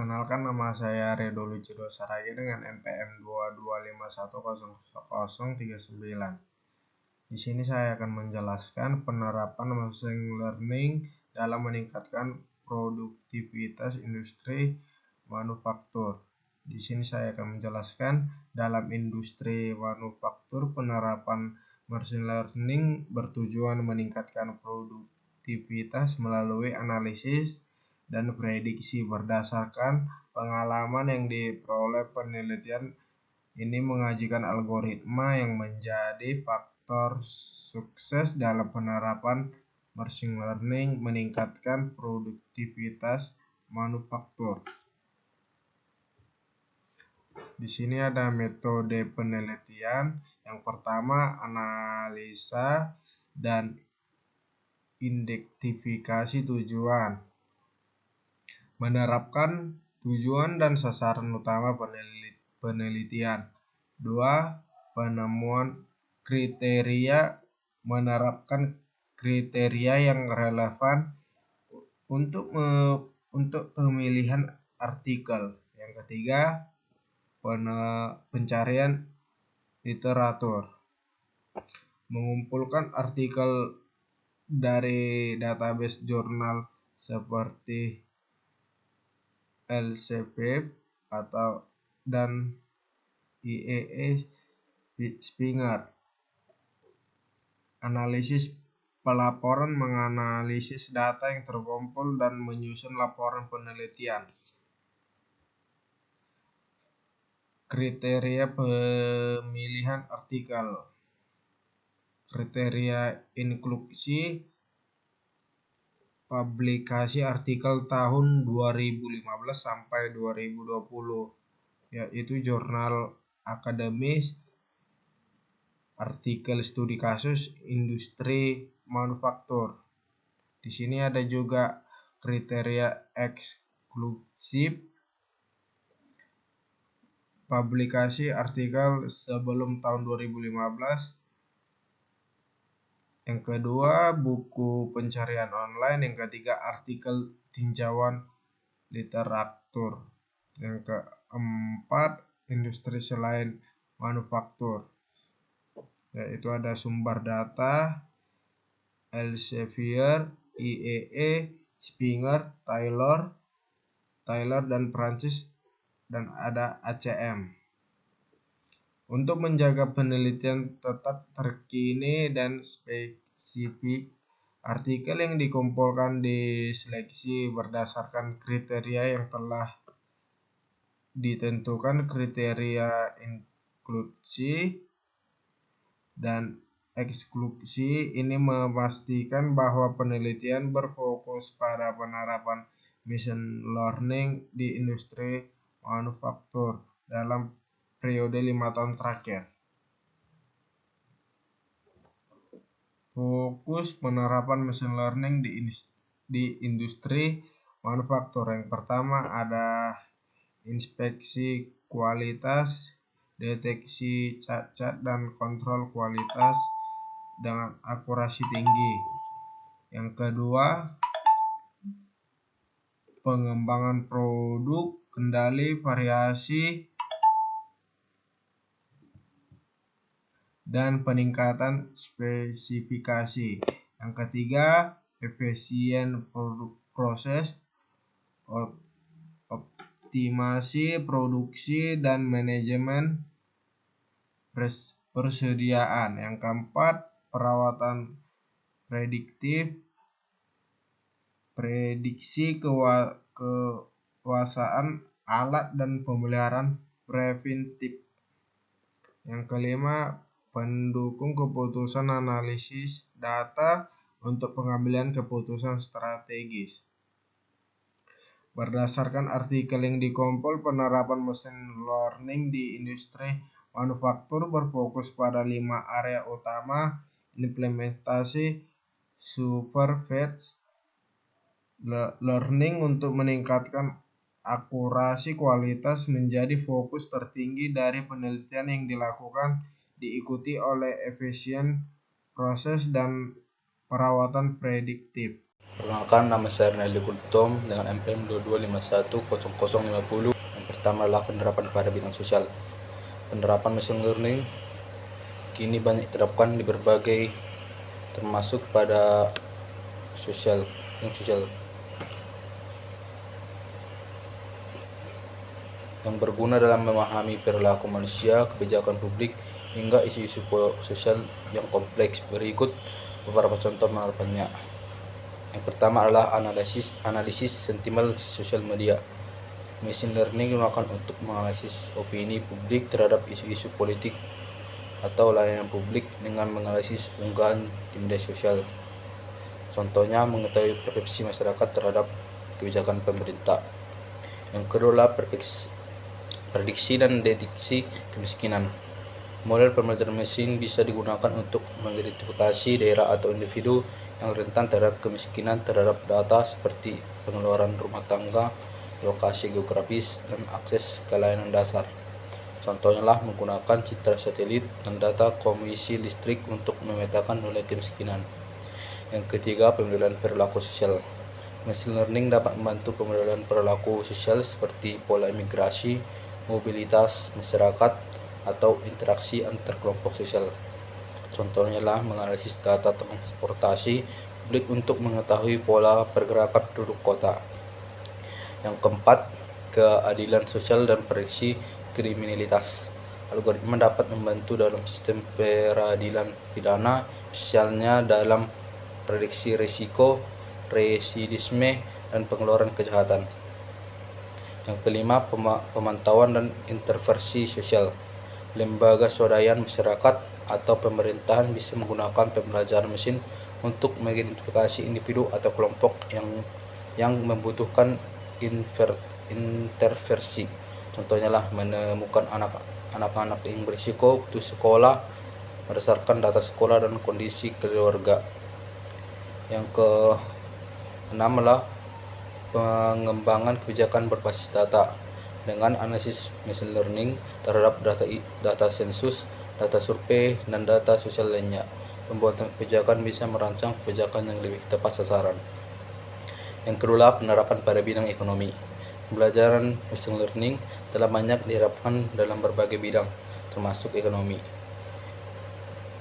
Perkenalkan, nama saya Redo Lucido Saragi dengan NPM 22510039. Di sini saya akan menjelaskan penerapan machine learning dalam meningkatkan produktivitas industri manufaktur. Di sini saya akan menjelaskan dalam industri manufaktur penerapan machine learning bertujuan meningkatkan produktivitas melalui analisis dan prediksi berdasarkan pengalaman yang diperoleh penelitian. Ini mengajukan algoritma yang menjadi faktor sukses dalam penerapan machine learning meningkatkan produktivitas manufaktur. Di sini ada metode penelitian. Yang pertama, analisa dan identifikasi tujuan. Menerapkan tujuan dan sasaran utama penelitian. 2. Penemuan kriteria. Menerapkan kriteria yang relevan untuk pemilihan artikel. Yang ketiga, pencarian literatur. Mengumpulkan artikel dari database jurnal seperti Elsevier dan IEE Springer. Analisis pelaporan, menganalisis data yang terkumpul dan menyusun laporan penelitian. Kriteria pemilihan artikel. Kriteria inklusi publikasi artikel tahun 2015 sampai 2020, yaitu jurnal akademis, artikel studi kasus, industri manufaktur. Di sini ada juga kriteria eksklusif, publikasi artikel sebelum tahun 2015. Yang kedua, buku pencarian online. Yang ketiga, artikel tinjauan literatur. Yang keempat, industri selain manufaktur, yaitu ada sumber data, Elsevier, IEE, Springer, Taylor dan Prancis, dan ada ACM. Untuk menjaga penelitian tetap terkini dan spesifik, artikel yang dikumpulkan diseleksi berdasarkan kriteria yang telah ditentukan. Kriteria inklusi dan eksklusi ini memastikan bahwa penelitian berfokus pada penerapan machine learning di industri manufaktur dalam periode 5 tahun terakhir. Fokus penerapan machine learning di industri manufaktur. Yang pertama ada inspeksi kualitas, deteksi cacat dan kontrol kualitas dengan akurasi tinggi. Yang kedua, pengembangan produk, kendali variasi, dan peningkatan spesifikasi. Yang ketiga, efisien proses, optimasi produksi dan manajemen persediaan. Yang keempat, perawatan prediktif, prediksi kekuasaan alat dan pemeliharaan preventif. Yang kelima, pendukung keputusan analisis data untuk pengambilan keputusan strategis. Berdasarkan artikel yang dikumpul, penerapan machine learning di industri manufaktur berfokus pada 5 area utama. Implementasi supervised learning untuk meningkatkan akurasi kualitas menjadi fokus tertinggi dari penelitian yang dilakukan, diikuti oleh efisien proses dan perawatan prediktif. Perkenalkan, nama saya Rinaldi Kultom dengan NPM 22510050. Yang pertama adalah penerapan pada bidang sosial. Penerapan machine learning kini banyak diterapkan di berbagai, termasuk pada sosial, yang berguna dalam memahami perilaku manusia, kebijakan publik, hingga isu-isu sosial yang kompleks. Berikut beberapa contoh penerapannya. Yang pertama adalah analisis sentimen sosial media. Machine learning digunakan untuk menganalisis opini publik terhadap isu-isu politik atau layanan publik dengan menganalisis unggahan di media sosial. Contohnya, mengetahui persepsi masyarakat terhadap kebijakan pemerintah. Yang kedua adalah prediksi dan deteksi kemiskinan. Model pembelajaran mesin bisa digunakan untuk mengidentifikasi daerah atau individu yang rentan terhadap kemiskinan terhadap data seperti pengeluaran rumah tangga, lokasi geografis, dan akses ke layanan dasar. Contohnya lah menggunakan citra satelit dan data komisi listrik untuk memetakan nilai kemiskinan. Yang ketiga, pemodelan perilaku sosial. Machine learning dapat membantu pemodelan perilaku sosial seperti pola imigrasi, mobilitas masyarakat, atau interaksi antar kelompok sosial. Contohnya lah menganalisis data transportasi publik untuk mengetahui pola pergerakan penduduk kota. Yang keempat, keadilan sosial dan prediksi kriminalitas. Algoritma dapat membantu dalam sistem peradilan pidana, misalnya dalam prediksi risiko, residivisme, dan pengeluaran kejahatan. Yang kelima, pemantauan dan intervensi sosial. Lembaga swadaya masyarakat atau pemerintahan bisa menggunakan pembelajaran mesin untuk mengidentifikasi individu atau kelompok yang membutuhkan intervensi. Contohnya lah menemukan anak-anak yang berisiko putus sekolah berdasarkan data sekolah dan kondisi keluarga. Yang keenam adalah pengembangan kebijakan berbasis data dengan analisis machine learning terhadap data sensus, data survei, dan data sosial lainnya. Pembuatan kebijakan bisa merancang kebijakan yang lebih tepat sasaran. Yang kedua, penerapan pada bidang ekonomi. Pembelajaran machine learning telah banyak diterapkan dalam berbagai bidang, termasuk ekonomi.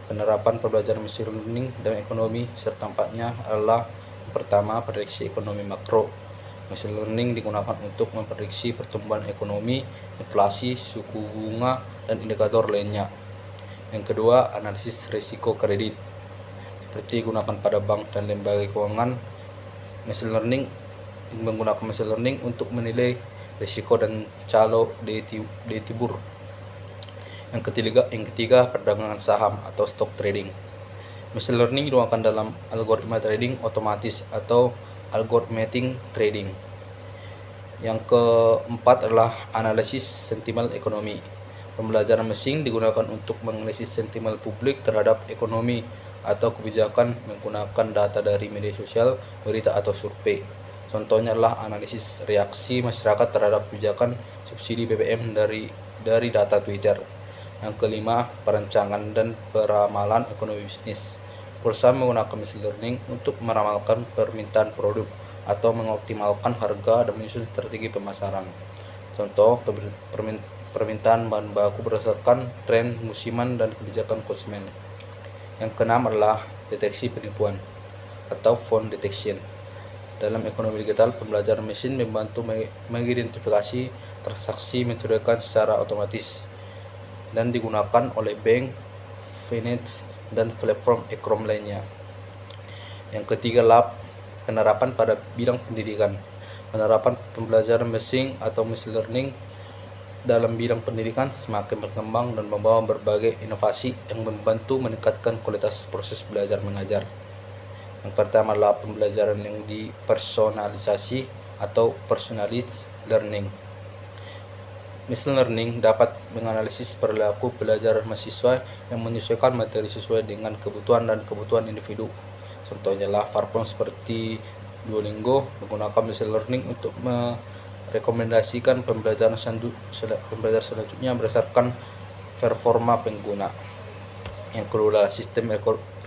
Penerapan pembelajaran machine learning dalam ekonomi sertampaknya adalah yang pertama, prediksi ekonomi makro. Machine learning digunakan untuk memprediksi pertumbuhan ekonomi, inflasi, suku bunga, dan indikator lainnya. Yang kedua, analisis risiko kredit. Seperti digunakan pada bank dan lembaga keuangan, menggunakan machine learning untuk menilai risiko dan calo detibur. Yang ketiga, perdagangan saham atau stock trading. Machine learning digunakan dalam algoritma trading otomatis atau algorithmic trading. Yang keempat adalah analisis sentimen ekonomi. Pembelajaran mesin digunakan untuk menganalisis sentimen publik terhadap ekonomi atau kebijakan menggunakan data dari media sosial, berita, atau survei. Contohnya adalah analisis reaksi masyarakat terhadap kebijakan subsidi BBM dari data Twitter. Yang kelima, perencanaan dan peramalan ekonomi bisnis. Perusahaan menggunakan machine learning untuk meramalkan permintaan produk atau mengoptimalkan harga dan menyusun strategi pemasaran. Contoh, permintaan bahan baku berdasarkan tren musiman dan kebijakan konsumen. Yang keenam adalah deteksi penipuan atau fraud detection. Dalam ekonomi digital, pembelajaran mesin membantu mengidentifikasi transaksi mencurigakan secara otomatis dan digunakan oleh bank, finance, dan platform e-commerce lainnya. Yang ketiga adalah penerapan pada bidang pendidikan. Penerapan pembelajaran mesin atau machine learning dalam bidang pendidikan semakin berkembang dan membawa berbagai inovasi yang membantu meningkatkan kualitas proses belajar mengajar. Yang pertama adalah pembelajaran yang dipersonalisasi atau personalized learning. Machine learning dapat menganalisis perilaku belajar mahasiswa yang menyesuaikan materi sesuai dengan kebutuhan dan kebutuhan individu. Contohnya lah platform seperti Duolingo menggunakan machine learning untuk merekomendasikan pembelajaran selanjutnya berdasarkan performa pengguna. Yang kedua adalah sistem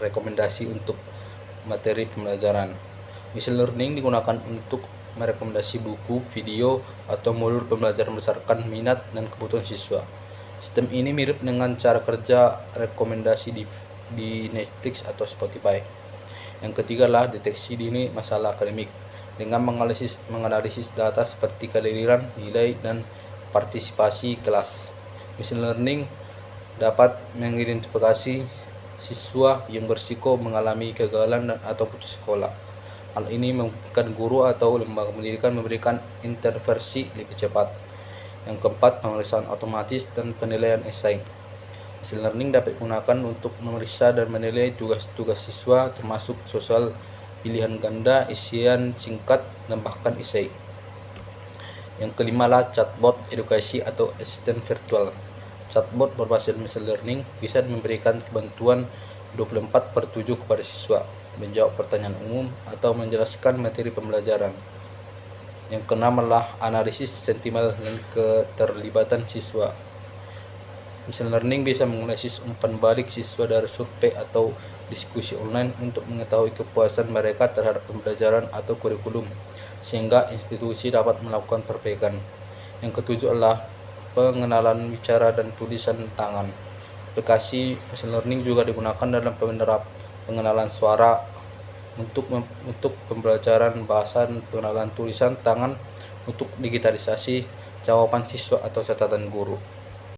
rekomendasi untuk materi pembelajaran. Machine learning digunakan untuk merekomendasi buku, video, atau modul pembelajaran berdasarkan minat dan kebutuhan siswa. Sistem ini mirip dengan cara kerja rekomendasi di Netflix atau Spotify. Yang ketiga adalah deteksi dini masalah akademik. Dengan menganalisis data seperti kehadiran, nilai, dan partisipasi kelas. Machine learning dapat mengidentifikasi siswa yang berisiko mengalami kegagalan atau putus sekolah. Hal ini memungkinkan guru atau lembaga pendidikan memberikan intervensi lebih cepat. Yang keempat, pemeriksaan otomatis dan penilaian esai. Machine learning dapat digunakan untuk memeriksa dan menilai tugas-tugas siswa termasuk soal pilihan ganda, isian singkat, dan bahkan esai. Yang kelima lah chatbot edukasi atau asisten virtual. Chatbot berbasis machine learning bisa memberikan bantuan 24/7 kepada siswa, menjawab pertanyaan umum, atau menjelaskan materi pembelajaran. Yang keenam adalah analisis sentimen dan keterlibatan siswa. Machine learning bisa menganalisis umpan balik siswa dari survei atau diskusi online untuk mengetahui kepuasan mereka terhadap pembelajaran atau kurikulum, sehingga institusi dapat melakukan perbaikan. Yang ketujuh adalah pengenalan bicara dan tulisan tangan. Aplikasi machine learning juga digunakan dalam pengenalan suara untuk pembelajaran bahasa dan pengenalan tulisan tangan untuk digitalisasi jawaban siswa atau catatan guru.